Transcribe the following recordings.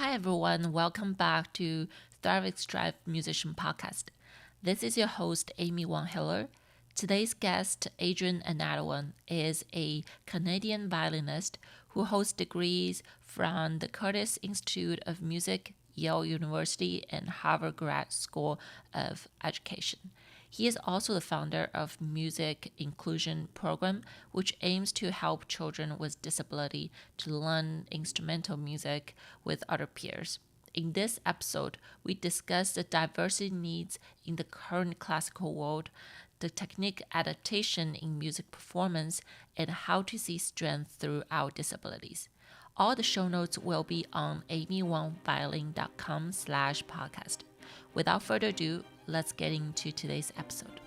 Hi everyone, welcome back to Thrive Strive Musician Podcast. This is your host Amy Wang-Hiller. Today's guest, Adrian Anantawan, is a Canadian violinist who holds degrees from the Curtis Institute of Music, Yale University, and Harvard Grad School of Education. He is also the founder of Music Inclusion Program, which aims to help children with disability to learn instrumental music with other peers. In this episode, we discuss the diversity needs in the current classical world, the technique adaptation in music performance, and how to see strength through our disabilities. All the show notes will be on amywangviolin.com/podcast. Without further ado, let's get into today's episode.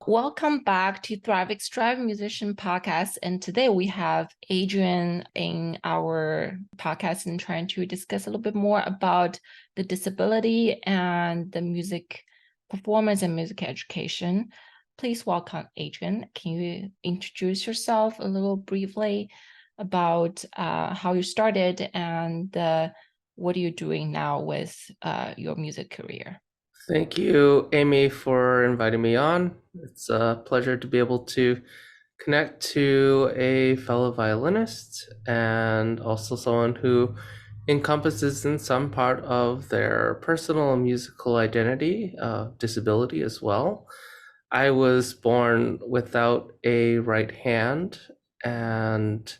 Welcome back to Thrive Strive Musician Podcast. And today we have Adrian in our podcast and trying to discuss a little bit more about the disability and the music performance and music education. Please welcome Adrian. Can you introduce yourself a little briefly about how you started and what are you doing now with your music career? Thank you, Amy, for inviting me on. It's a pleasure to be able to connect to a fellow violinist and also someone who encompasses in some part of their personal and musical identity, disability as well. I was born without a right hand, and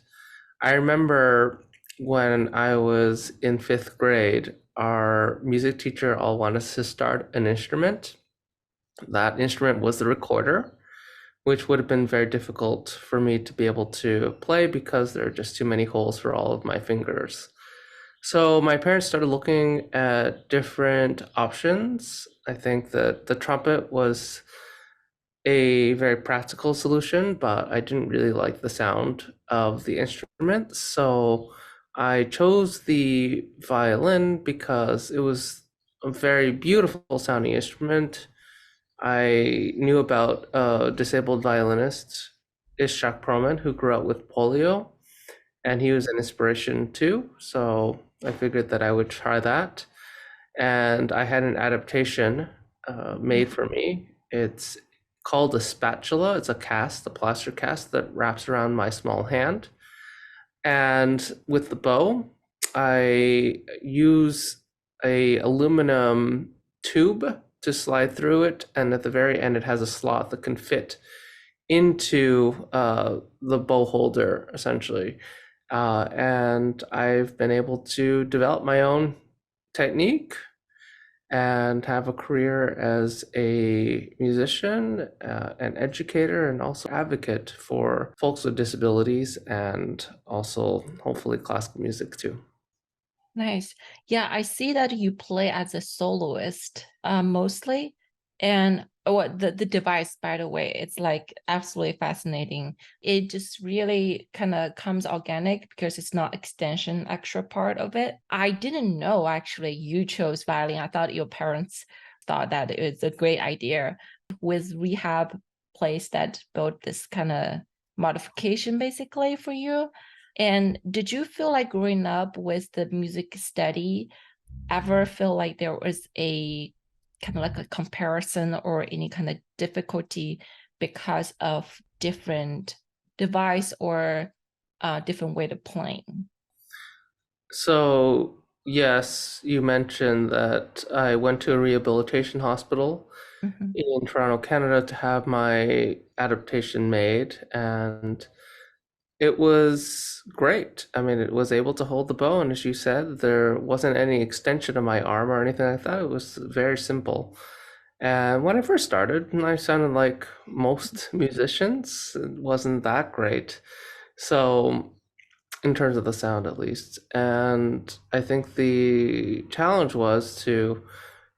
I remember when I was in fifth grade, our music teacher all wanted us to start an instrument. That instrument was the recorder, which would have been very difficult for me to be able to play because there are just too many holes for all of my fingers. So my parents started looking at different options. I think that the trumpet was a very practical solution, but I didn't really like the sound of the instrument. So I chose the violin because it was a very beautiful sounding instrument. I knew about a disabled violinist, Ishak Proman, who grew up with polio, and he was an inspiration too. So I figured that I would try that. And I had an adaptation made for me. It's called a spatula. It's a cast, a plaster cast that wraps around my small hand. And with the bow, I use a aluminum tube to slide through it, and at the very end, it has a slot that can fit into the bow holder, essentially. And I've been able to develop my own technique and have a career as a musician, an educator, and also advocate for folks with disabilities and also hopefully classical music too. Nice. Yeah, I see that you play as a soloist mostly. And the device, by the way, it's like absolutely fascinating. It just really kind of comes organic because it's not extension extra part of it. I didn't know actually you chose violin. I thought your parents thought that it was a great idea with rehab place that built this kind of modification basically for you. And did you feel like growing up with the music study ever feel like there was a kind of like a comparison or any kind of difficulty because of different device or different way to playing? So, yes, you mentioned that I went to a rehabilitation hospital Mm-hmm. in Toronto, Canada to have my adaptation made, and it was great. I mean, it was able to hold the bow, and as you said, there wasn't any extension of my arm or anything like that. It was very simple. And when I first started, I sounded like most musicians. It wasn't that great. So, in terms of the sound at least. And I think the challenge was to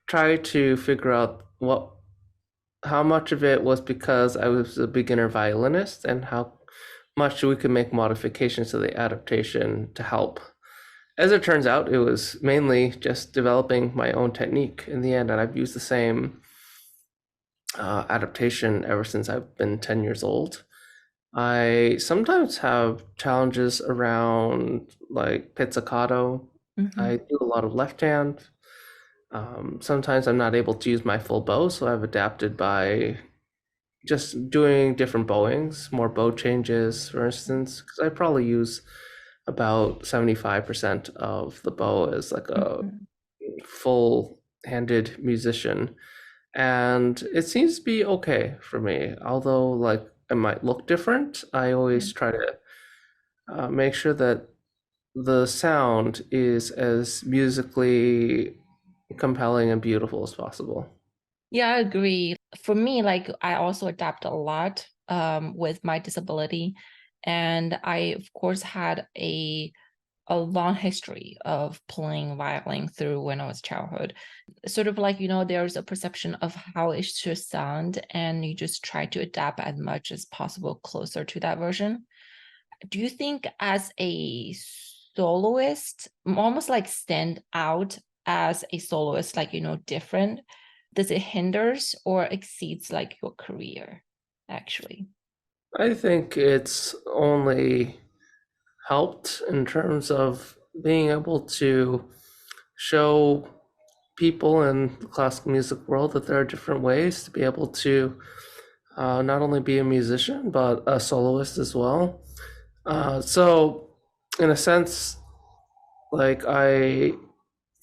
try to figure out how much of it was because I was a beginner violinist and how much we could make modifications to the adaptation to help. As it turns out, it was mainly just developing my own technique in the end, and I've used the same adaptation ever since I've been 10 years old. I sometimes have challenges around like pizzicato. Mm-hmm. I do a lot of left hand. Sometimes I'm not able to use my full bow, so I've adapted by just doing different bowings, more bow changes, for instance, because I probably use about 75% of the bow as like a Mm-hmm. full-handed musician. And it seems to be okay for me. Although like it might look different, I always try to make sure that the sound is as musically compelling and beautiful as possible. Yeah, I agree. For me, like I also adapt a lot with my disability. And I, of course, had a long history of playing violin through when I was childhood. Sort of like, there's a perception of how it should sound, and you just try to adapt as much as possible closer to that version. Do you think as a soloist, almost like stand out as a soloist, like, different? Does it hinders or exceeds like your career, actually? I think it's only helped in terms of being able to show people in the classical music world that there are different ways to be able to not only be a musician but a soloist as well. So, in a sense, like I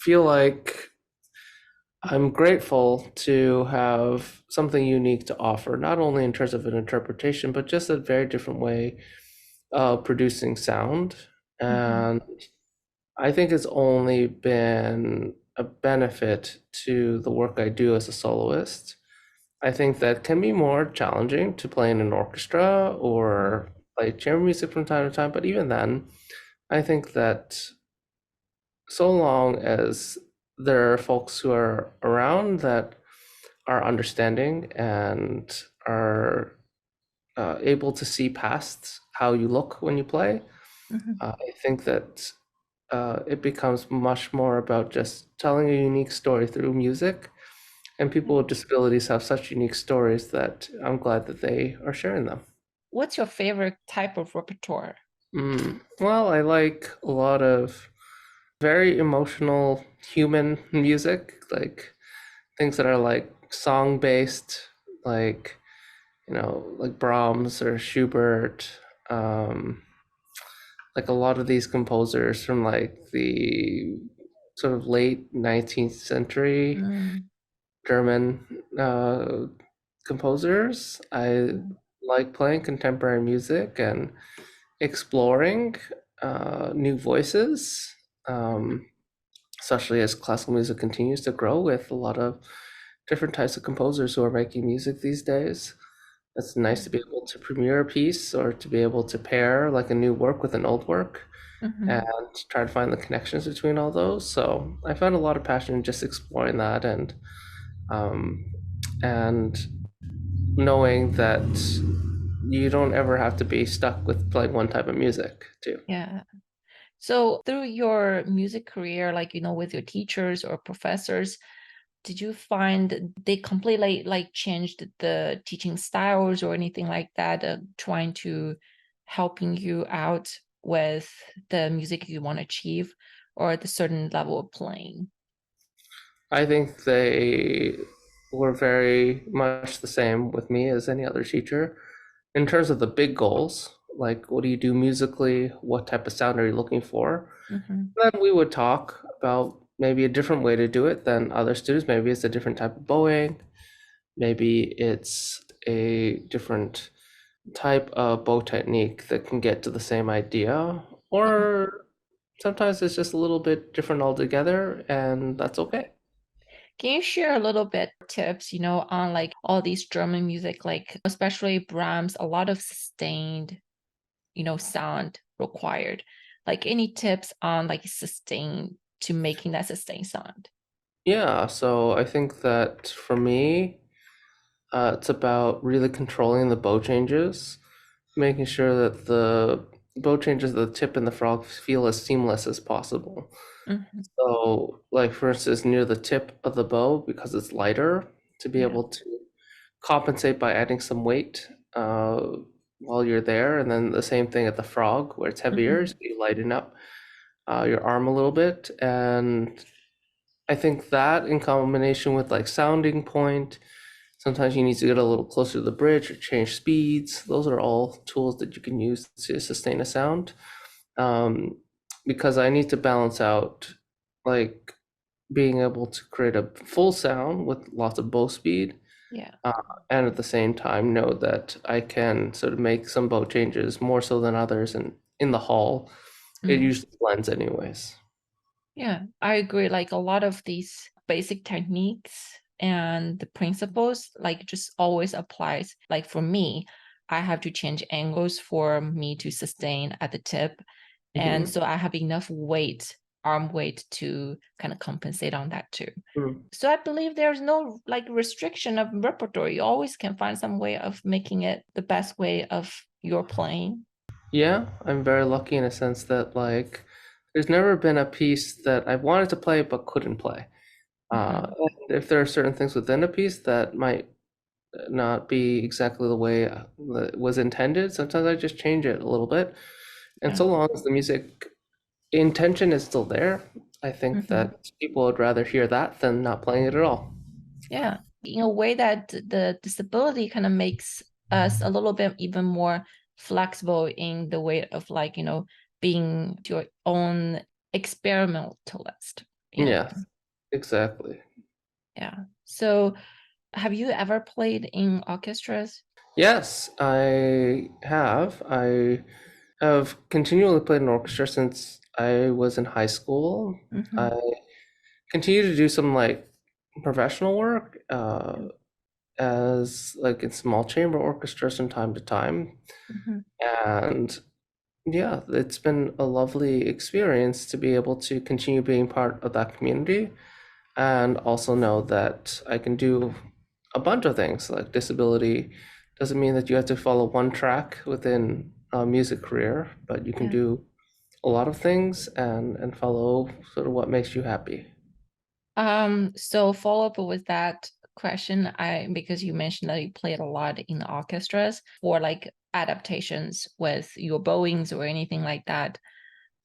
feel like I'm grateful to have something unique to offer, not only in terms of an interpretation, but just a very different way of producing sound. Mhm. And I think it's only been a benefit to the work I do as a soloist. I think that can be more challenging to play in an orchestra or play chamber music from time to time, but even then, I think that so long as there are folks who are around that are understanding and are able to see past how you look when you play, Mhm. I think that it becomes much more about just telling a unique story through music. And people with disabilities have such unique stories that I'm glad that they are sharing them. What's your favorite type of repertoire? Well, I like a lot of very emotional human music, like things that are like song based, like like Brahms or Schubert, um, like a lot of these composers from like the sort of late 19th century Mm, German composers. I mm, like playing contemporary music and exploring new voices, um, especially as classical music continues to grow with a lot of different types of composers who are making music these days. It's nice to be able to premiere a piece or to be able to pair like a new work with an old work and mhm. try to find the connections between all those. So I found a lot of passion in just exploring that um, and knowing that you don't ever have to be stuck with playing one type of music too. Yeah. So through your music career, like, with your teachers or professors, did you find they completely like changed the teaching styles or anything like that, trying to helping you out with the music you want to achieve or at a certain level of playing? I think they were very much the same with me as any other teacher in terms of the big goals, like what do you do musically, what type of sound are you looking for? Hmm. Then we would talk about maybe a different way to do it than other students. Maybe it's a different type of bowing, maybe it's a different type of bow technique that can get to the same idea, or sometimes it's just a little bit different altogether, and that's okay. Can you share a little bit tips, on like all these German music, like especially Brahms, a lot of sustained, sound required. Like any tips on like sustain to making that sustained sound? Yeah, so I think that for me, it's about really controlling the bow changes, making sure that the bow changes of the tip and the frog feel as seamless as possible. Hmm. So, like for instance, near the tip of the bow, because it's lighter, to be Yeah. able to compensate by adding some weight while you're there, and then the same thing at the frog, where it's heavier, Hmm. so you lighten up your arm a little bit. And I think that in combination with like sounding point, sometimes you need to get a little closer to the bridge or change speeds. Those are all tools that you can use to sustain a sound. Um, because I need to balance out like being able to create a full sound with lots of bow speed, Yeah. uh, and at the same time know that I can sort of make some bow changes more so than others. And in the hall, it Mm. usually blends anyways. Yeah, I agree. Like a lot of these basic techniques and the principles, like just always applies. Like for me, I have to change angles for me to sustain at the tip. And Mhm. so I have enough weight, arm weight to kind of compensate on that too. Mm. So I believe there's no like restriction of repertoire. You always can find some way of making it the best way of your playing. Yeah, I'm very lucky in a sense that like there's never been a piece that I wanted to play but couldn't play. Hmm. And if there are certain things within a piece that might not be exactly the way that was intended, sometimes I just change it a little bit. And Yeah. so long as the music intention is still there, I think Hmm. that people would rather hear that than not playing it at all. Yeah. In a way that the disability kind of makes us a little bit even more flexible in the way of like, being your own experimentalist, Yeah, exactly. Yeah. So have you ever played in orchestras? Yes, I have. I have continually played in orchestra since I was in high school. Hmm. I continue to do some like professional work as like in small chamber orchestras from time to time. Hmm. And yeah, it's been a lovely experience to be able to continue being part of that community and also know that I can do a bunch of things. Like disability doesn't mean that you have to follow one track within a music career, but you can Yeah. do a lot of things and follow sort of what makes you happy. So follow up with that question, because you mentioned that you played a lot in the orchestras for like adaptations with your bowings or anything like that.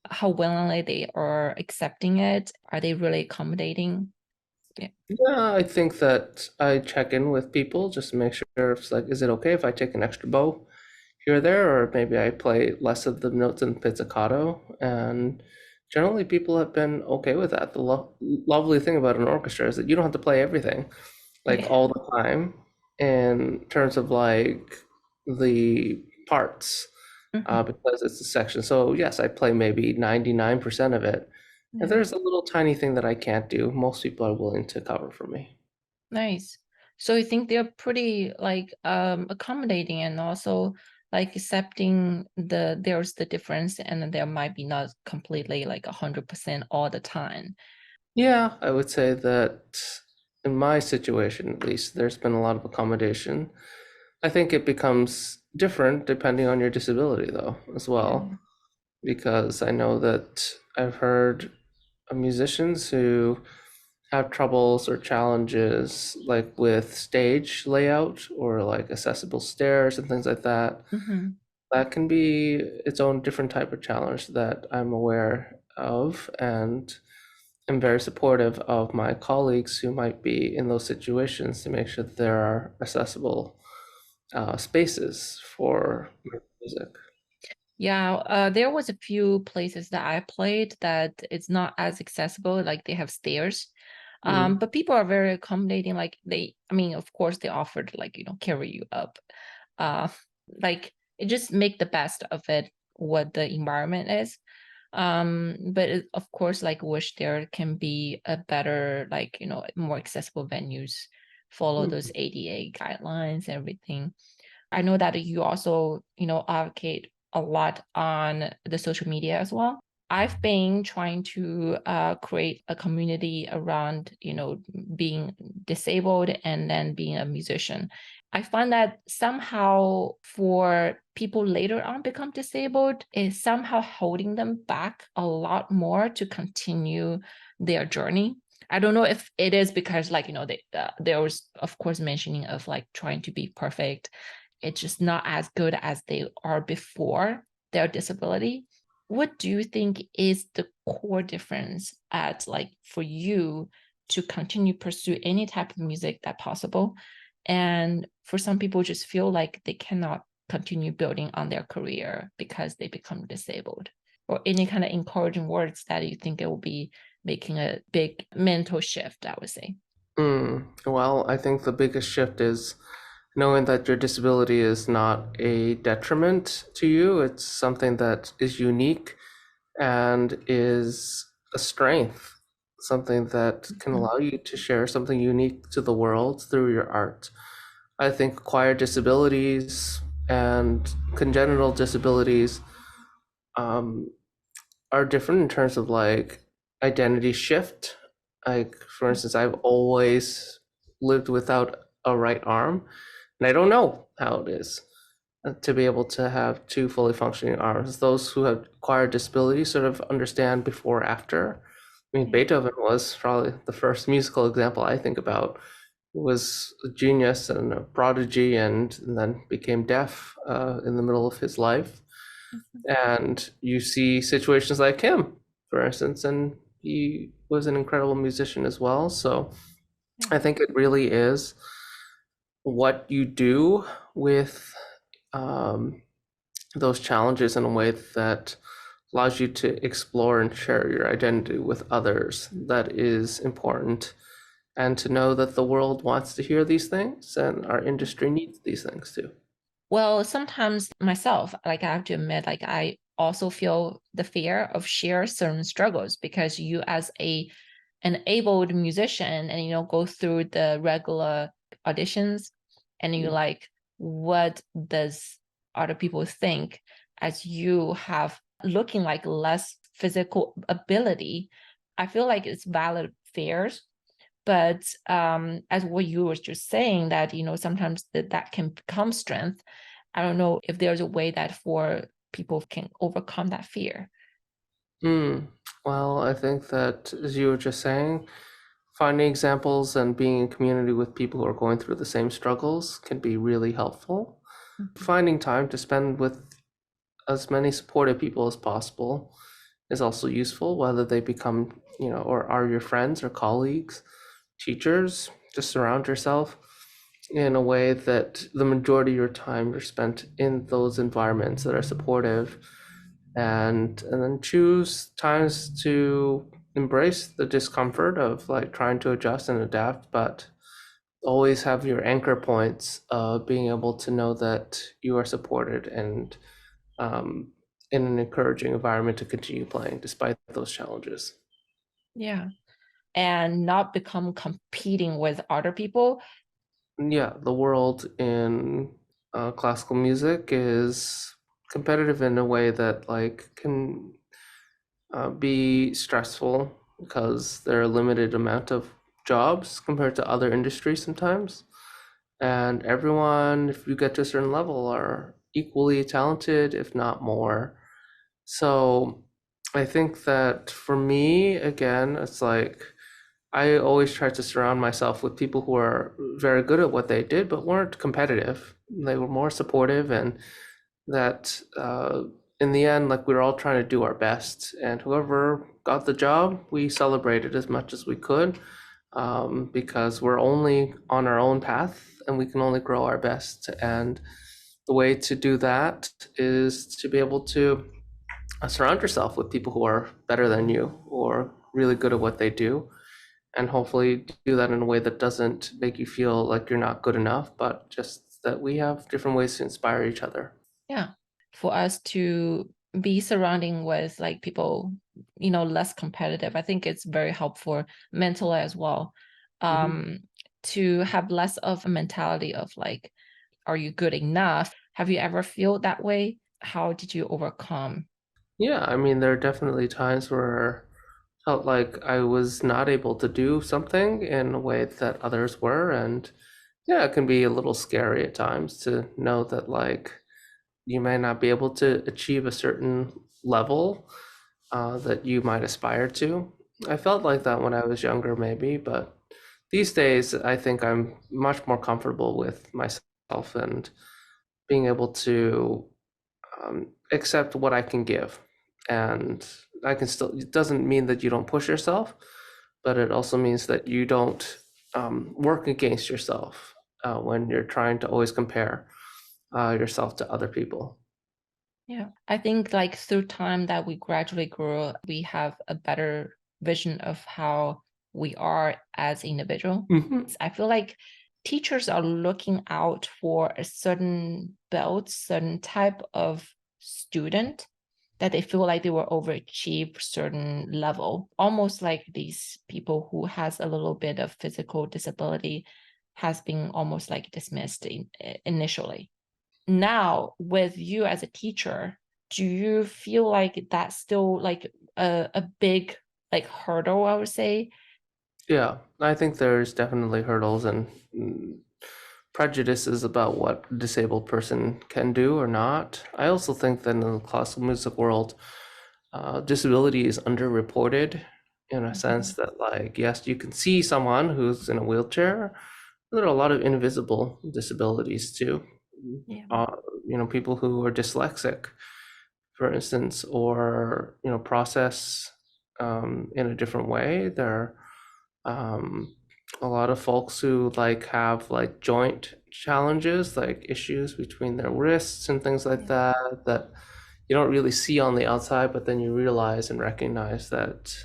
How willingly they are accepting it? Are they really accommodating? Yeah. Yeah, I think that I check in with people just to make sure if it's like, is it okay if I take an extra bow here or there, or maybe I play less of the notes in pizzicato? And generally, people have been okay with that. The lovely thing about an orchestra is that you don't have to play everything like Yeah. all the time in terms of like the parts, Mhm. because it's a section. So yes, I play maybe 99% of it. If Yeah. there's a little tiny thing that I can't do, most people are willing to cover for me. Nice. So you think they're pretty like accommodating and also like accepting there's the difference and then there might be not completely like 100% all the time. Yeah, I would say that in my situation, at least, there's been a lot of accommodation. I think it becomes different depending on your disability, though, as Yeah. well, because I know that I've heard of musicians who have troubles or challenges like with stage layout or like accessible stairs and things like that. Hmm. That can be its own different type of challenge that I'm aware of, and I'm very supportive of my colleagues who might be in those situations to make sure that there are accessible spaces for music. Yeah, there was a few places that I played that it's not as accessible, like they have stairs. Mhm. But people are very accommodating. Like I mean, of course, they offered like carry you up. Uh, like it just make the best of it what the environment is. But of course, like wish there can be a better like more accessible venues, follow those Mhm. ADA guidelines, everything. I know that you also, advocate a lot on the social media as well. I've been trying to create a community around, being disabled and then being a musician. I find that somehow for people later on become disabled is somehow holding them back a lot more to continue their journey. I don't know if it is because like, there was of course mentioning of like trying to be perfect. It's just not as good as they are before their disability. What do you think is the core difference at like for you to continue pursue any type of music that possible? And for some people just feel like they cannot continue building on their career because they become disabled, or any kind of encouraging words that you think it will be making a big mental shift, I would say. Well, I think the biggest shift is knowing that your disability is not a detriment to you. It's something that is unique and is a strength, something that can Mhm. allow you to share something unique to the world through your art. I think acquired disabilities and congenital disabilities um, are different in terms of like identity shift. Like, for instance, I've always lived without a right arm, and I don't know how it is to be able to have two fully functioning arms. Those who have acquired disability sort of understand before, after. I mean, Yeah. Beethoven was probably the first musical example I think about. He was a genius and a prodigy, and then became deaf in the middle of his life. Mhm. And you see situations like him, for instance, and he was an incredible musician as well. So Yeah. I think it really is what you do with um, those challenges in a way that allows you to explore and share your identity with others that is important, and to know that the world wants to hear these things and our industry needs these things too. Well, sometimes myself, like I have to admit, like I also feel the fear of share certain struggles because you as an abled musician and go through the regular auditions and you like, what does other people think as you have looking like less physical ability? I feel like it's valid fears, but as what you were just saying, that sometimes that can become strength. I don't know if there's a way that for people can overcome that fear. Mm. Well, I think that, as you were just saying, finding examples and being in community with people who are going through the same struggles can be really helpful. Mhm. Finding time to spend with as many supportive people as possible is also useful, whether they become, or are your friends or colleagues, teachers. Just surround yourself in a way that the majority of your time you're spent in those environments that are supportive, and then choose times to embrace the discomfort of like trying to adjust and adapt, but always have your anchor points of being able to know that you are supported and um, in an encouraging environment to continue playing despite those challenges. Yeah. And not become competing with other people. Yeah, the world in classical music is competitive in a way that like can be stressful because there are a limited amount of jobs compared to other industries sometimes. And everyone, if you get to a certain level, are equally talented, if not more. So I think that for me, again, it's like I always try to surround myself with people who are very good at what they did, but weren't competitive. They were more supportive, and that in the end, like we were all trying to do our best. And whoever got the job, we celebrated as much as we could, because we're only on our own path and we can only grow our best. And the way to do that is to be able to surround yourself with people who are better than you or really good at what they do, and hopefully do that in a way that doesn't make you feel like you're not good enough, but just that we have different ways to inspire each other. Yeah. For us to be surrounding with like people, less competitive, I think it's very helpful mentally as well. Mhm. Um, to have less of a mentality of like, are you good enough? Have you ever feel that way? How did you overcome? Yeah, I mean, there are definitely times where I felt like I was not able to do something in a way that others were, and Yeah, it can be a little scary at times to know that like you may not be able to achieve a certain level that you might aspire to. I felt like that when I was younger, maybe, but these days I think I'm much more comfortable with myself and being able to accept what I can give. And I can still, it doesn't mean that you don't push yourself, but it also means that you don't work against yourself when you're trying to always compare yourself to other people. Yeah. I think like through time that we gradually grow, we have a better vision of how we are as individual. Hmm. I feel like teachers are looking out for a certain belt, certain type of student that they feel like they will overachieve certain level, almost like these people who has a little bit of physical disability has been almost like dismissed initially. Now with you as a teacher, do you feel like that's still like a big like hurdle, I would say? Yeah, I think there's definitely hurdles and prejudices about what a disabled person can do or not. I also think that in the classical music world, disability is underreported in a sense Mhm. that, like, yes, you can see someone who's in a wheelchair. There are a lot of invisible disabilities too. Yeah. Uh, people who are dyslexic, for instance, or process in a different way. There are a lot of folks who like have like joint challenges, like issues between their wrists and things like Yeah. that you don't really see on the outside, but then you realize and recognize that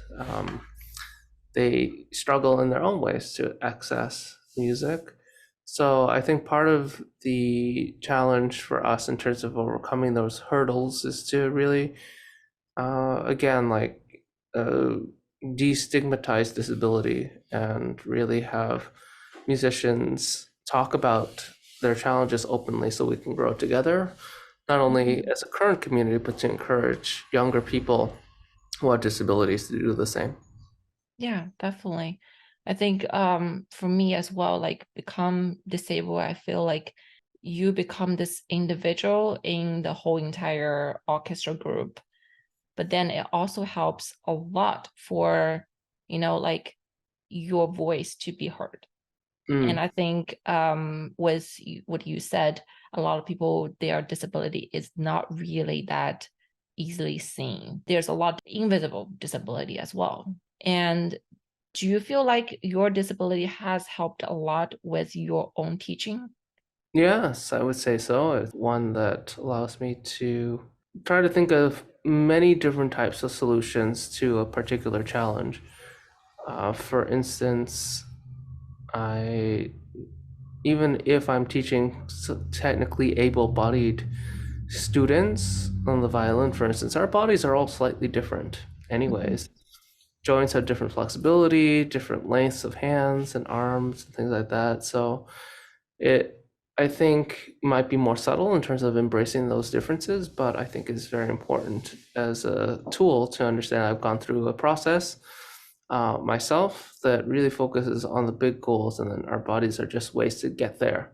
they struggle in their own ways to access music. So I think part of the challenge for us in terms of overcoming those hurdles is to really, again, like uh, destigmatize disability and really have musicians talk about their challenges openly so we can grow together, not only Mhm. as a current community, but to encourage younger people who have disabilities to do the same. Yeah, definitely. I think for me as well, like become disabled, I feel like you become this individual in the whole entire orchestra group. But then it also helps a lot for, like your voice to be heard. And Mm. I think with what you said, a lot of people, their disability is not really that easily seen. There's a lot of invisible disability as well. And do you feel like your disability has helped a lot with your own teaching? Yes, I would say so. It's one that allows me to try to think of many different types of solutions to a particular challenge. For instance, I even if I'm teaching technically able-bodied students on the violin, for instance, our bodies are all slightly different, Mhm. anyways. Joints have different flexibility, different lengths of hands and arms and things like that. So it, I think, might be more subtle in terms of embracing those differences, but I think is very important as a tool to understand. I've gone through a process myself that really focuses on the big goals, and then our bodies are just ways to get there.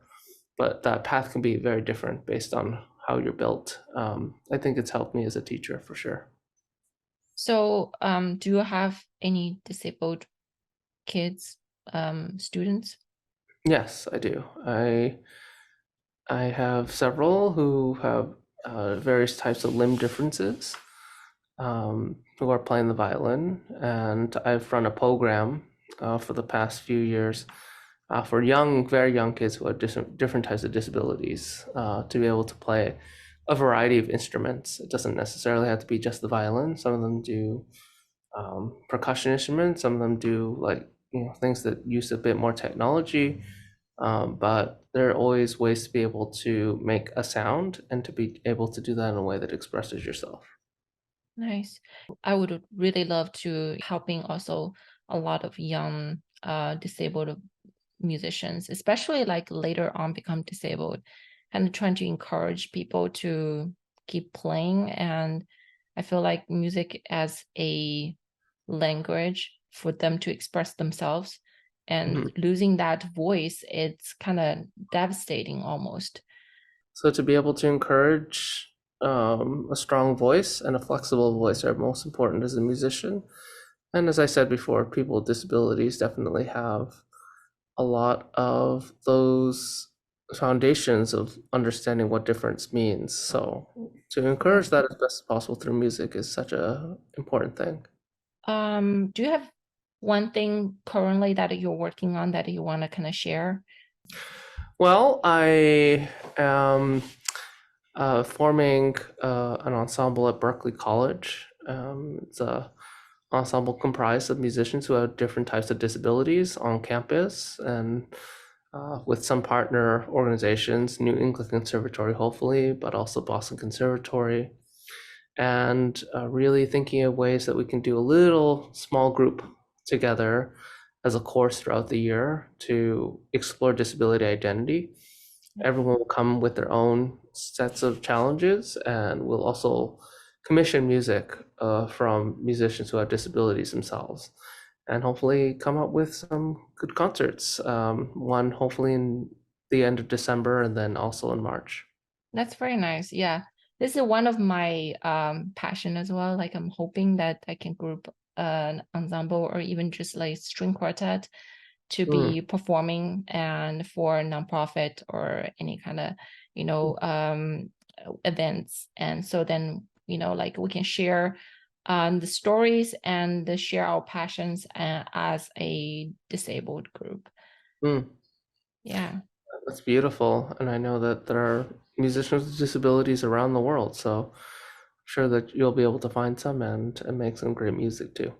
But that path can be very different based on how you're built. I think it's helped me as a teacher for sure. So, do you have any disabled kids, students? Yes, I do. I have several who have various types of limb differences who are playing the violin, and I've run a program for the past few years for young, very young kids who have different types of disabilities to be able to play a variety of instruments. It doesn't necessarily have to be just the violin. Some of them do percussion instruments. Some of them do like things that use a bit more technology. But there are always ways to be able to make a sound and to be able to do that in a way that expresses yourself. Nice. I would really love to helping also a lot of young disabled musicians, especially like later on become disabled, and trying to encourage people to keep playing. And I feel like music as a language for them to express themselves and losing that voice, it's kind of devastating almost. So to be able to encourage a strong voice and a flexible voice are most important as a musician. And as I said before, people with disabilities definitely have a lot of those foundations of understanding what difference means. So to encourage that as best as possible through music is such a important thing. Do you have one thing currently that you're working on that you want to kind of share? Well, I am forming an ensemble at Berkeley College. It's a ensemble comprised of musicians who have different types of disabilities on campus, and with some partner organizations, New England Conservatory, hopefully, but also Boston Conservatory, and really thinking of ways that we can do a little small group together as a course throughout the year to explore disability identity. Everyone will come with their own sets of challenges, and we'll also commission music from musicians who have disabilities themselves, and hopefully come up with some good concerts. One hopefully in the end of December, and then also in March. That's very nice. Yeah. This is one of my passion as well. Like I'm hoping that I can group an ensemble or even just like string quartet to Mm, be performing and for nonprofit or any kind of, events. And so then, like we can share the stories and share our passions as a disabled group. mm. Yeah. That's beautiful. And I know that there are musicians with disabilities around the world, so I'm sure that you'll be able to find some and make some great music too.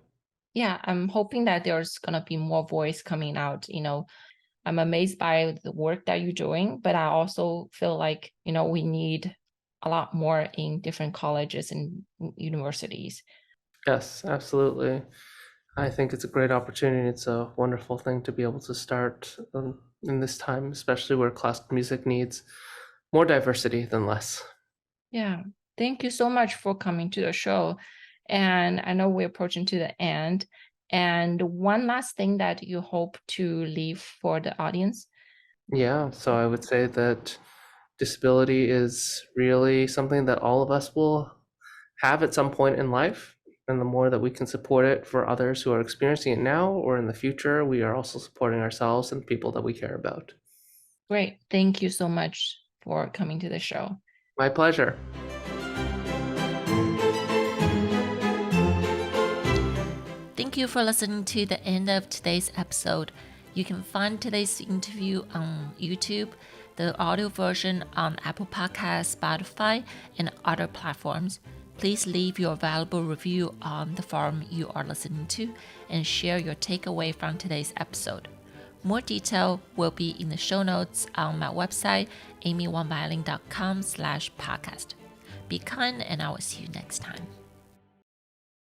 Yeah, I'm hoping that there's gonna be more voice coming out. I'm amazed by the work that you're doing, but I also feel like, we need a lot more in different colleges and universities. Yes, absolutely. I think it's a great opportunity. It's a wonderful thing to be able to start in this time, especially where classical music needs more diversity than less. Yeah. Thank you so much for coming to the show. And I know we're approaching to the end. And one last thing that you hope to leave for the audience. Yeah, so I would say that disability is really something that all of us will have at some point in life. And the more that we can support it for others who are experiencing it now or in the future, we are also supporting ourselves and people that we care about. Great. Thank you so much for coming to the show. My pleasure. Thank you for listening to the end of today's episode. You can find today's interview on YouTube, the audio version on Apple Podcasts, Spotify, and other platforms. Please leave your valuable review on the forum you are listening to and share your takeaway from today's episode. More detail will be in the show notes on my website, amywangviolin.com/podcast. Be kind, and I will see you next time.